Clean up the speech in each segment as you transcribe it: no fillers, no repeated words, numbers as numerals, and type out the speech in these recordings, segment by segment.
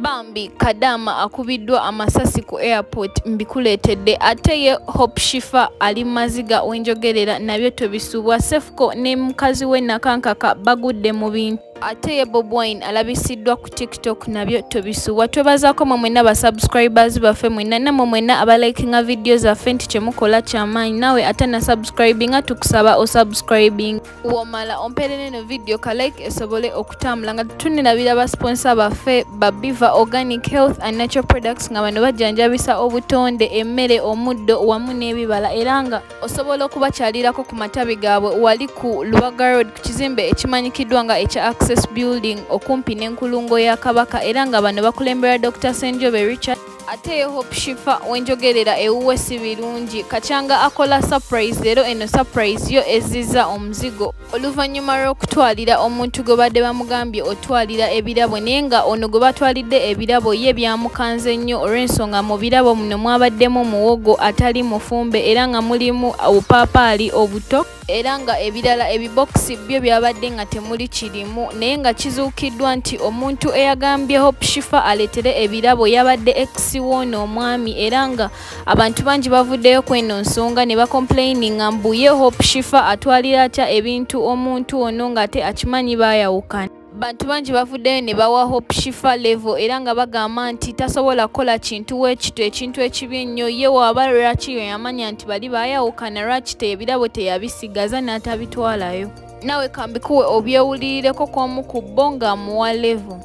Bambi Kadama akubidwa amasasi ku airport mbikuletedde ate ye Hope Shifa ali maziga wenjogerera nabyo tobisubwa Cephco ne mukazi we nakankaka bagudde mu bintu ate ye Bob Wine alabisiddwa ku TikTok nabyo tobisubwa twebazaako mwena ba subscribers baffe mwena mwena abalikinga videos zaffe nti kyemukola kyamaanyi nawe ate na subscribinga tukusaba o subscribing womala omperere no video ka like esobole okutambula nga tuninabira ba sponsor baffe Babiva Organic Health and Natural Products nga bano bajjanjabisa obutonde emmere omuddo wamu n'ebibala era nga osobola okubakyalirako ku matabi gaabwe wali ku Lubaga Road ku kizimbe ekimanyikiddwa nga ekya Access Building okumpi n'enkulungo ya Kabaka era nga bano bakulembera Dr Senjobe Richard ate Hope Shifa wenjogerera ewuwe si birungi kachanga akola surprise lero eno surprise yo eziza omuzigo oluvannyuma lw'okutwalira omuntu gwe badde bamugambye otwalira ebirabo naye nga ono gwe batwalidde ebirabo ye byamukanze nnyo olw'ensonga mu birabo muno mwabaddemu muwogo atali mufumbe era nga mulimu obupaapaali obuto era nga ebirala ebibokisi byo byabadde nga temuli kirimu naye nga kizuukiddwa nti omuntu eyagambye Hope Shifa aleetere ebirabo yabadde ex-wono omwami era nga abantu bangi bavuddeyo kweno nsonga ne bacomplaininga mbu ye Hope Shifa atwalira atya ebintu omuntu ono ng'ate akimanyi baayawukana bantu bangi bavuddeyo ne bawa Hope Shifa level era nga bagamba nti tasobola kukola kintu weekito ekintu ekibi ennyo ye waaba lwaki yamanya nti bali baayawukana lwaki ebirabo teyabisigaza n'atabitwalayo nawe kambikuwe obyewulirireko kw'omu ku bo ng'amuwa level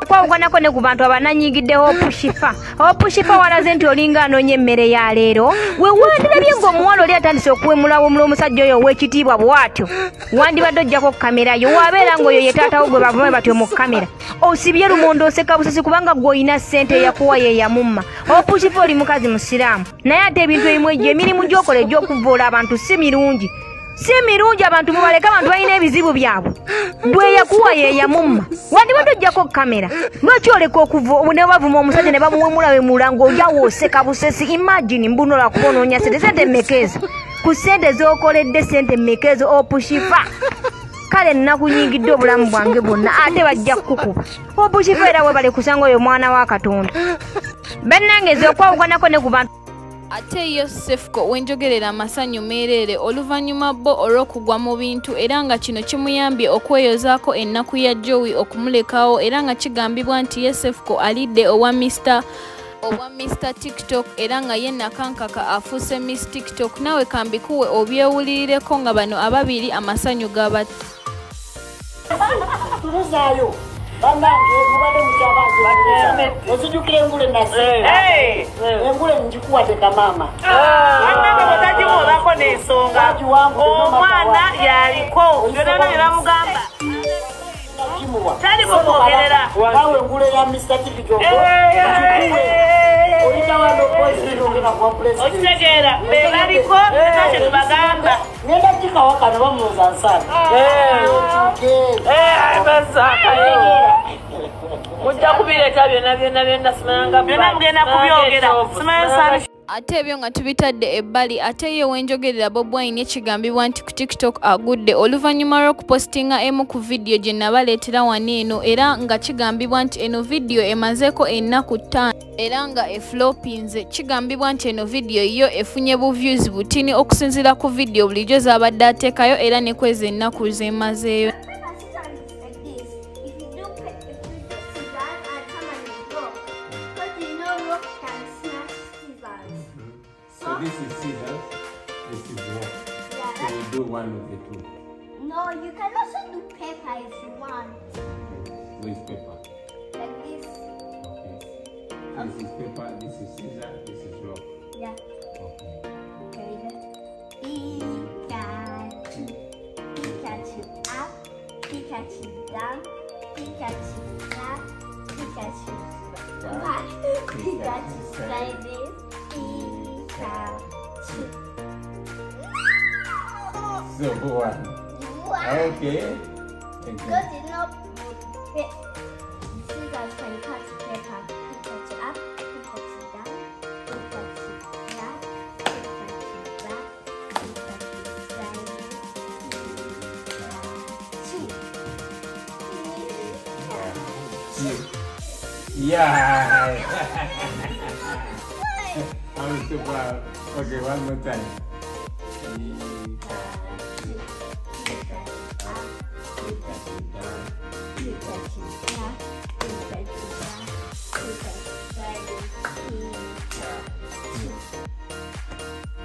kwawukanako ne ku bantu abananyigidde Hope Shifa. Hope Shifa walaze nti olinga anoonya emmere ya leero we wandirabye ng'omuwala oli atandise okuwemulawo omusajja oyo ow'ekitiibwa bw'atyo wandibadde ojjako kamera yo wabeera ng'oyo ye taatawo gwe bavume batyo mu kamera osibye lumondo oseka busasi kubanga gw'olina ssente eyakuwa ye yamumma. Hope Shifa oli mukazi musiraamu naye ate ebintu ebimu egyo emirimu gy'okola egy'okuvoola abantu si mirungi abantu mubaleka abantu balina ebizibu byabwe bwe yakuwa ye yamumma wandibadde ojjako kamera lwaki oleka ne bavuma omusajja ne bamuwemulawemula ng'ojawo oseka busesi imagine mbunola kuba onoonya sente mmekeezo ku ssente z'okoledde ssente mmekeezo Hope Shifa kale nnakunyigidde obulamu bwange bwonna ate bajja kukukuba Hope Shifa era webale kusanga oyo mwana wa Katonda bannange okwawukanako ne ku bantu ate yo Cephco wenjogerera amasanyu meerere oluvannyuma bo olw'okugwa mu bintu era nga kino kimuyambye okweyozaako ennaku ya Joey okumulekawo era nga kigambibwa nti ye Cephco alidde owa Mr TikTok era nga ye nakankaka afuuse Miss TikTok nawe kambikuwe obyewulirireko nga bano ababiri amasanyu gaba banange mubadde mukyabange ozijukira engule nasi engule njikuwadde kamama banange bwetagimuolako n'ensonga omwana yaliko byonna bye bamugamba tali bwomwogerera nawe engule ya Mr TikTok okitegeera be baliko ekyo tubagamba ngenda kikawakano bamuloza nsana mujja kubireeta byonna simanyanga byonna mugenda kubyogera simanya ate ebyo nga tubitadde ebbali ate ye wenjogerera Bob Wine ekigambibwa nti ku TikTok agudde oluvannyuma lw'okupostinga emu ku vidiyo gye nabaleetera wano eno era nga kigambibwa nti eno vidiyo emazeeko ennaku 5 era nga eflopinze kigambibwa nti eno vidiyo yo efunye buviews butini okusinziira ku vidiyo bulijjo z'abadde ateekayo era ne kweza ennaku zemazeeyo This is scissors, this is rock. Yeah, so you do one of the two. No, you can also do paper if you want. With paper. Like this. Okay. This is paper, this is scissors, this is rock. Yeah. Okay. Okay. Pikachu. Pikachu up. Pikachu down. Pikachu up. Pikachu back. Pikachu sideways. So one. Okay. Because it's not scissors can cut paper. Pikachu up, Pikachu down, Pikachu left, Pikachu back, Pikachu sideways, Pikachu. Yeah. I'm so proud. Okay, one more time.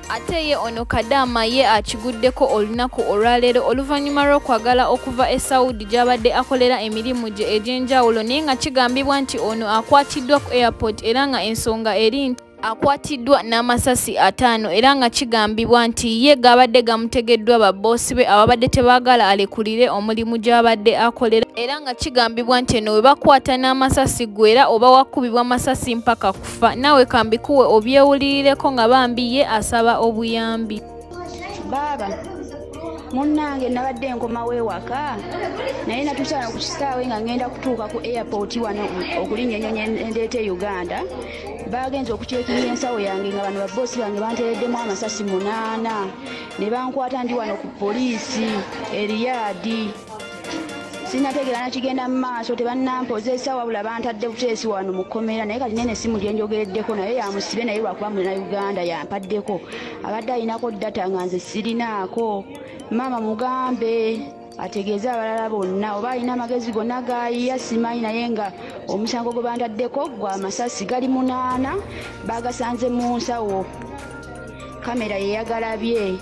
Ate ye ono Kadama ye akiguddeko olunaku olwaleero oluvannyuma lw'okwagala okuva e Saudi gy'abadde akolera emirimu gye egy'enjawulo, naye nga kigambibwa nti ono akwatiddwa ku airport era nga ensonga eri nti akwatiddwa n'amasasi 5 era nga kigambibwa nti ye gabadde gamutegeddwa babboosi be ababadde tebaagala alekulire omulimu gy'abadde akolera, era nga kigambibwa nti eno we bakwata n'amasasi gwera oba wakubibwa amasasi mpaka kufa. Naawe kambikuwe obyewulirireko nga bambi ye asaba obuyambi. Baba munnange nabadde nkomawo ewaka naye natukyala ku kisaawe nga ngenda kutuuka ku airport wano okulinnya ennyonyi endeete Uganda. Bagenze okucekinga ensawo yange nga bano babboosi bange banteereddemu amasasi 8 ne bankwata ndi wano ku poliisi Eriyadi. Sinategeera nakigenda mu maaso, tebannampozeesa wabula bantadde buteesi wano mu kkomera, naye kati nene essimu gye njogereddeko naye yamusibe naye lwakuba mulina Uganda yampaddeko. Abadde alinako data nga nze sirinaako. Maama mugambe ategeeza abalala bonna oba alina amagezi gonna gayiya simanyi, naye nga omusango gwe bantaddeko gwa amasasi gali 8 bagasanze mu nsawo. Kamera ye yagalabye.